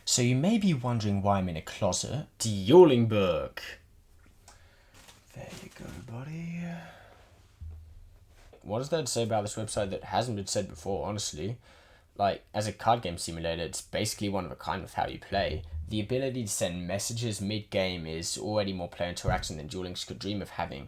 So you may be wondering why I'm in a closet. Duelingbook. There you go, buddy. What is there to say about this website that hasn't been said before, honestly? Like, as a card game simulator, it's basically one of a kind with how you play. The ability to send messages mid-game is already more player interaction than Duel Links could dream of having.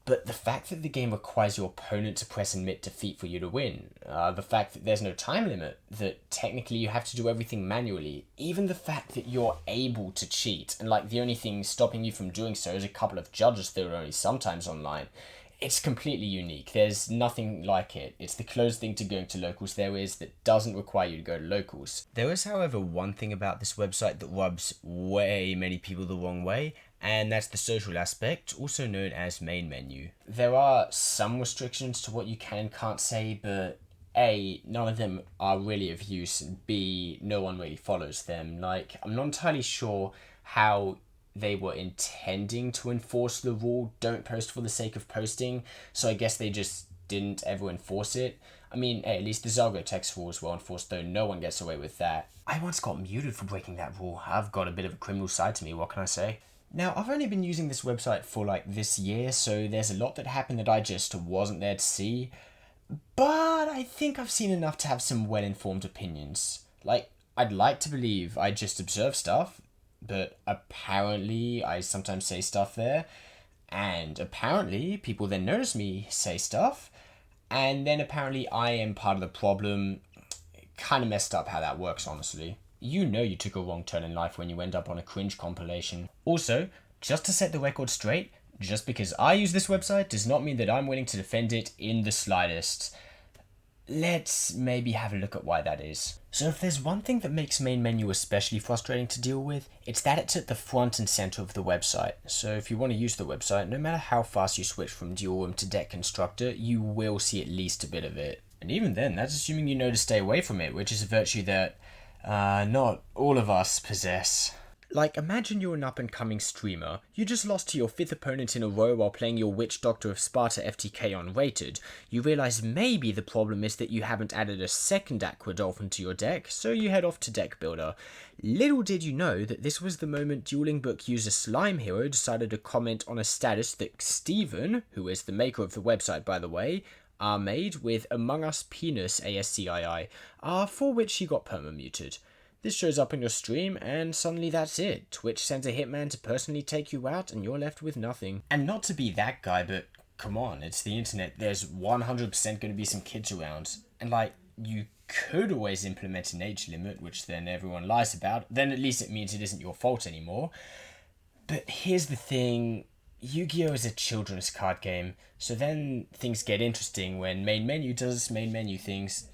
But the fact that the game requires your opponent to press admit defeat for you to win, the fact that there's no time limit, that technically you have to do everything manually, even the fact that you're able to cheat, and like the only thing stopping you from doing so is a couple of judges that are only sometimes online, it's completely unique. There's nothing like it. It's the closest thing to going to locals there is that doesn't require you to go to locals. There is, however, one thing about this website that rubs way many people the wrong way, and that's the social aspect, also known as main menu. There are some restrictions to what you can and can't say, but A, none of them are really of use, and B, no one really follows them. Like, I'm not entirely sure how they were intending to enforce the rule, don't post for the sake of posting, so I guess they just didn't ever enforce it. I mean, hey, at least the Zargo text rules were enforced, though no one gets away with that. I once got muted for breaking that rule. I've got a bit of a criminal side to me, what can I say? Now, I've only been using this website for like this year, so there's a lot that happened that I just wasn't there to see, but I think I've seen enough to have some well-informed opinions. Like, I'd like to believe I just observe stuff, but apparently I sometimes say stuff there, and apparently people then notice me say stuff, and then apparently I am part of the problem. Kind of messed up how that works, honestly. You know you took a wrong turn in life when you end up on a cringe compilation. Also, just to set the record straight, just because I use this website does not mean that I'm willing to defend it in the slightest. Let's maybe have a look at why that is. So if there's one thing that makes main menu especially frustrating to deal with, it's that it's at the front and center of the website. So if you want to use the website, no matter how fast you switch from duel room to deck constructor, you will see at least a bit of it. And even then, that's assuming you know to stay away from it, which is a virtue that not all of us possess. Like, imagine you're an up-and-coming streamer. You just lost to your 5th opponent in a row while playing your Witch Doctor of Sparta FTK on Rated. You realise maybe the problem is that you haven't added a second Aqua Dolphin to your deck, so you head off to Deck Builder. Little did you know that this was the moment Duelingbook user Slime Hero decided to comment on a status that Steven, who is the maker of the website by the way, made with Among Us Penis ASCII, for which he got perma-muted. This shows up on your stream, and suddenly that's it. Twitch sends a hitman to personally take you out, and you're left with nothing. And not to be that guy, but come on, it's the internet. There's 100% going to be some kids around. And like, you could always implement an age limit, which then everyone lies about. Then at least it means it isn't your fault anymore. But here's the thing. Yu-Gi-Oh! Is a children's card game, so then things get interesting when main menu does main menu things.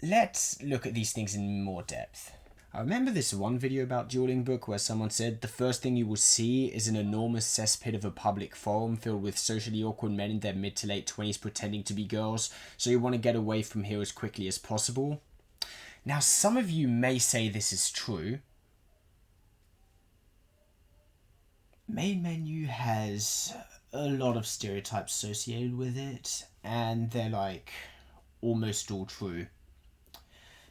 Let's look at these things in more depth. I remember this one video about Duelingbook where someone said the first thing you will see is an enormous cesspit of a public forum filled with socially awkward men in their mid to late 20s pretending to be girls, so you want to get away from here as quickly as possible. Now, some of you may say this is true. Main menu has a lot of stereotypes associated with it, and they're like almost all true.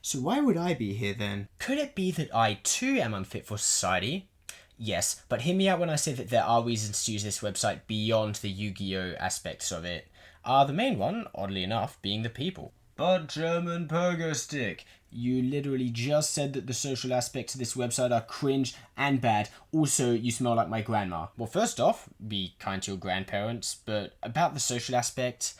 So why would I be here then? Could it be that I too am unfit for society? Yes, but hear me out when I say that there are reasons to use this website beyond the Yu-Gi-Oh! Aspects of it. The main one, oddly enough, being the people. But German pogo stick. You literally just said that the social aspects of this website are cringe and bad. Also, you smell like my grandma. Well, first off, be kind to your grandparents, but about the social aspect,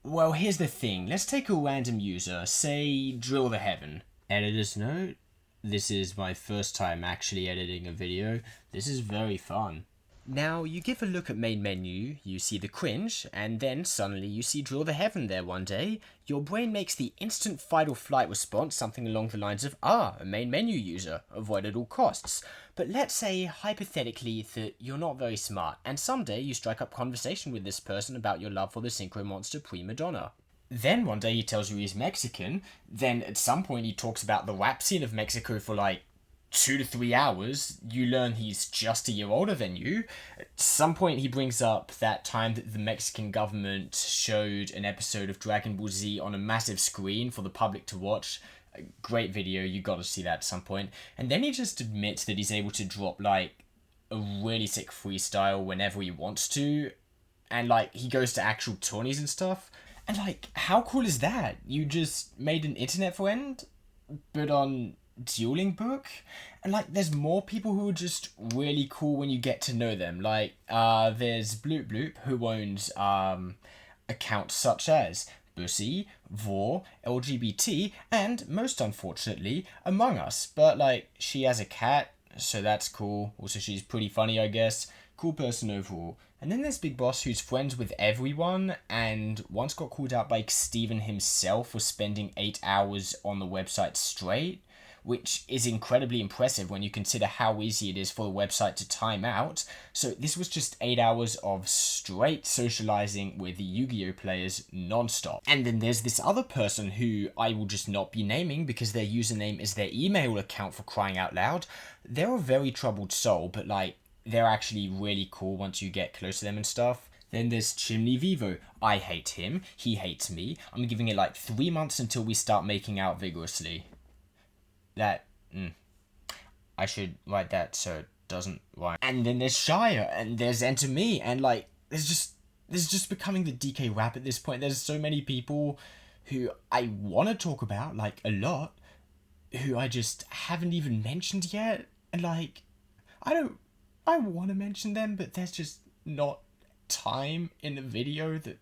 well, here's the thing. Let's take a random user, say Drill the Heaven. Editor's note, this is my first time actually editing a video. This is very fun. Now, you give a look at main menu, you see the cringe, and then suddenly you see Drill the Heaven there one day. Your brain makes the instant fight or flight response something along the lines of, a main menu user, avoid at all costs. But let's say, hypothetically, that you're not very smart, and someday you strike up conversation with this person about your love for the synchro monster Prima Donna. Then one day he tells you he's Mexican, then at some point he talks about the rap scene of Mexico for like 2 to 3 hours, you learn he's just a year older than you. At some point he brings up that time that the Mexican government showed an episode of Dragon Ball Z on a massive screen for the public to watch. Great video, you gotta see that at some point. And then he just admits that he's able to drop like a really sick freestyle whenever he wants to, and like he goes to actual tourneys and stuff. And like, how cool is that? You just made an internet friend, but on Duelingbook, and like, there's more people who are just really cool when you get to know them. Like, there's Bloop Bloop, who owns accounts such as Bussy, Vor, LGBT, and most unfortunately, Among Us. But like, she has a cat, so that's cool. Also, she's pretty funny, I guess. Cool person overall. And then there's Big Boss, who's friends with everyone, and once got called out by Steven himself for spending 8 hours on the website straight, which is incredibly impressive when you consider how easy it is for the website to time out. So this was just 8 hours of straight socializing with Yu-Gi-Oh players non-stop. And then there's this other person who I will just not be naming because their username is their email account, for crying out loud. They're a very troubled soul, but like, they're actually really cool once you get close to them and stuff. Then there's Chimney Vivo. I hate him. He hates me. I'm giving it like 3 months until we start making out vigorously. I should write that so it doesn't rhyme. And then there's Shire, and there's Enter Me, and like, there's just becoming the DK rap at this point. There's so many people who I want to talk about, like, a lot, who I just haven't even mentioned yet. And like, I want to mention them, but there's just not time in the video that...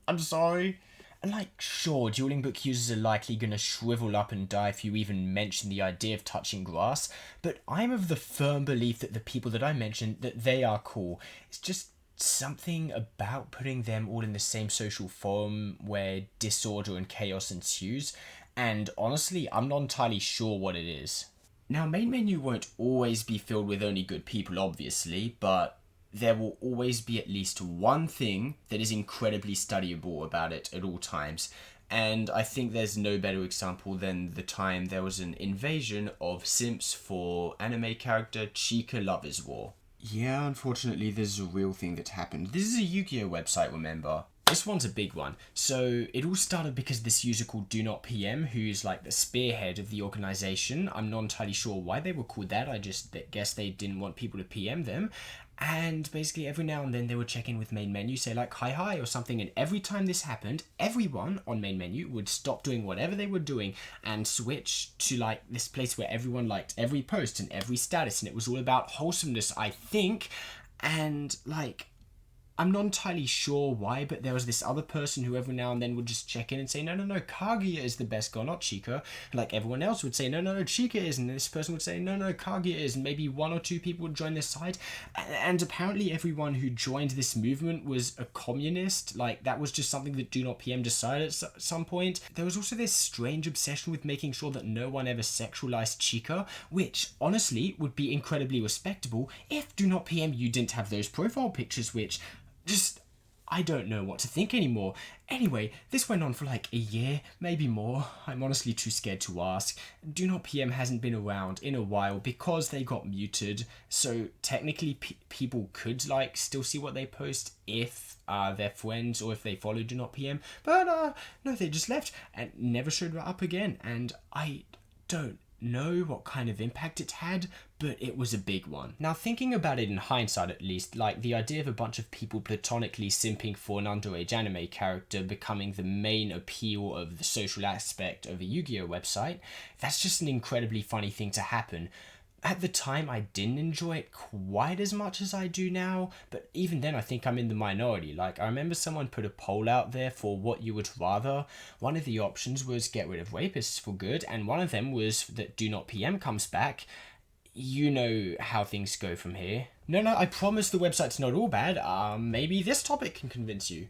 I'm sorry. And like, sure, Duelingbook users are likely gonna shrivel up and die if you even mention the idea of touching grass, but I'm of the firm belief that the people that I mentioned, that they are cool. It's just something about putting them all in the same social forum where disorder and chaos ensues, and honestly, I'm not entirely sure what it is. Now, main menu won't always be filled with only good people, obviously, but there will always be at least one thing that is incredibly studyable about it at all times. And I think there's no better example than the time there was an invasion of simps for anime character Chika Love is War. Yeah, unfortunately, this is a real thing that happened. This is a Yu-Gi-Oh website, remember? This one's a big one. So it all started because this user called Do Not PM, who's like the spearhead of the organization. I'm not entirely sure why they were called that. I just guess they didn't want people to PM them. And basically every now and then they would check in with main menu, say like hi or something, and every time this happened, everyone on main menu would stop doing whatever they were doing and switch to like this place where everyone liked every post and every status, and it was all about wholesomeness, I think. And like, I'm not entirely sure why, but there was this other person who every now and then would just check in and say, no, Kaguya is the best girl, not Chika. Like, everyone else would say, no, Chika is, and this person would say, no, Kaguya is, and maybe 1 or 2 people would join this side. And apparently everyone who joined this movement was a communist. Like, that was just something that Do Not PM decided at some point. There was also this strange obsession with making sure that no one ever sexualized Chika, which, honestly, would be incredibly respectable if Do Not PM you didn't have those profile pictures, which... just, I don't know what to think anymore. Anyway, this went on for like a year, maybe more. I'm honestly too scared to ask. Do Not PM hasn't been around in a while because they got muted. So technically people could like still see what they post if they're friends or if they follow Do Not PM. But no, they just left and never showed up again. And I don't know what kind of impact it had, but it was a big one. Now, thinking about it in hindsight at least, like the idea of a bunch of people platonically simping for an underage anime character becoming the main appeal of the social aspect of a Yu-Gi-Oh website, that's just an incredibly funny thing to happen. At the time, I didn't enjoy it quite as much as I do now, but even then I think I'm in the minority. Like, I remember someone put a poll out there for what you would rather. One of the options was get rid of rapists for good, and one of them was that Do Not PM comes back. You know how things go from here. No, I promise the website's not all bad. Maybe this topic can convince you.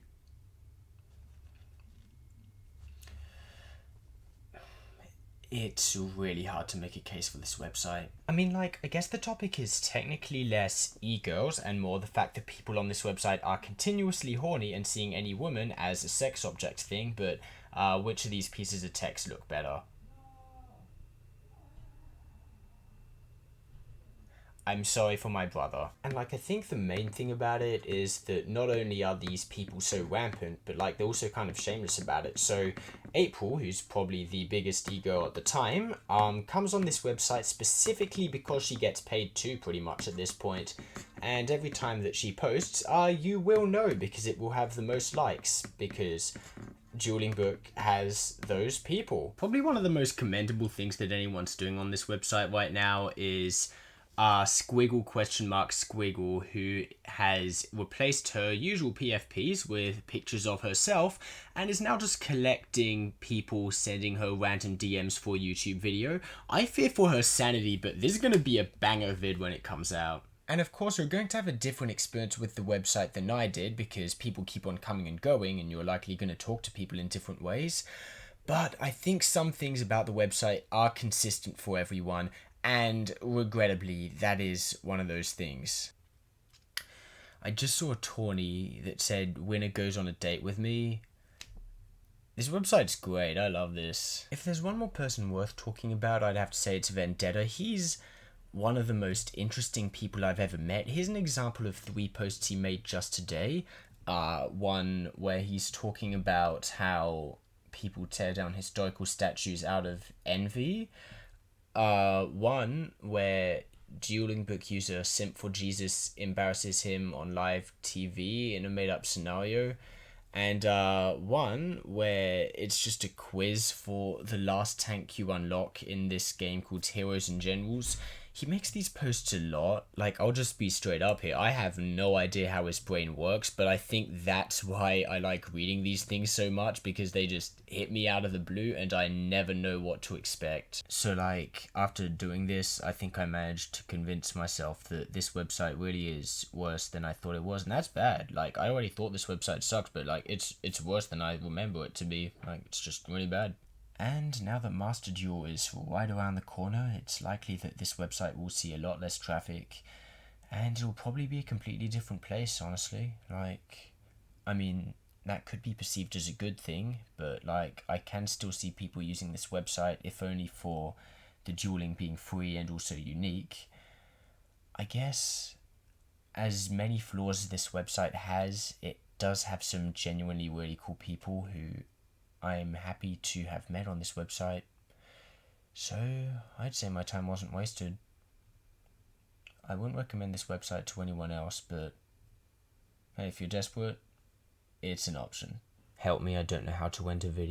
It's really hard to make a case for this website. I mean, like, I guess the topic is technically less e-girls and more the fact that people on this website are continuously horny and seeing any woman as a sex object thing, but which of these pieces of text look better? I'm sorry for my brother. And like, I think the main thing about it is that not only are these people so rampant, but like they're also kind of shameless about it. So April, who's probably the biggest ego at the time, comes on this website specifically because she gets paid too, pretty much at this point. And every time that she posts, you will know because it will have the most likes, because Duelingbook has those people. Probably one of the most commendable things that anyone's doing on this website right now is squiggle question mark squiggle, who has replaced her usual PFPs with pictures of herself and is now just collecting people sending her random DMs for a YouTube video. I fear for her sanity, but this is going to be a banger vid when it comes out. And of course, you're going to have a different experience with the website than I did, because people keep on coming and going and you're likely going to talk to people in different ways. But I think some things about the website are consistent for everyone, and regrettably, that is one of those things. I just saw a tourney that said, "Winner goes on a date with me." This website's great, I love this. If there's one more person worth talking about, I'd have to say it's Vendetta. He's one of the most interesting people I've ever met. Here's an example of 3 posts he made just today. One where he's talking about how people tear down historical statues out of envy. One where Duelingbook user Simp for Jesus embarrasses him on live TV in a made-up scenario. And one where it's just a quiz for the last tank you unlock in this game called Heroes and Generals. He makes these posts a lot. Like, I'll just be straight up here. I have no idea how his brain works, but I think that's why I like reading these things so much, because they just hit me out of the blue and I never know what to expect. So, like, after doing this, I think I managed to convince myself that this website really is worse than I thought it was, and that's bad. Like, I already thought this website sucks, but, like, it's worse than I remember it to be. Like, it's just really bad. And now that Master Duel is right around the corner, it's likely that this website will see a lot less traffic, and it'll probably be a completely different place, honestly. Like, I mean, that could be perceived as a good thing, but, like, I can still see people using this website, if only for the dueling being free and also unique. I guess, as many flaws as this website has, it does have some genuinely really cool people who I'm happy to have met on this website. So I'd say my time wasn't wasted. I wouldn't recommend this website to anyone else, but hey, if you're desperate, it's an option. Help me, I don't know how to end a video.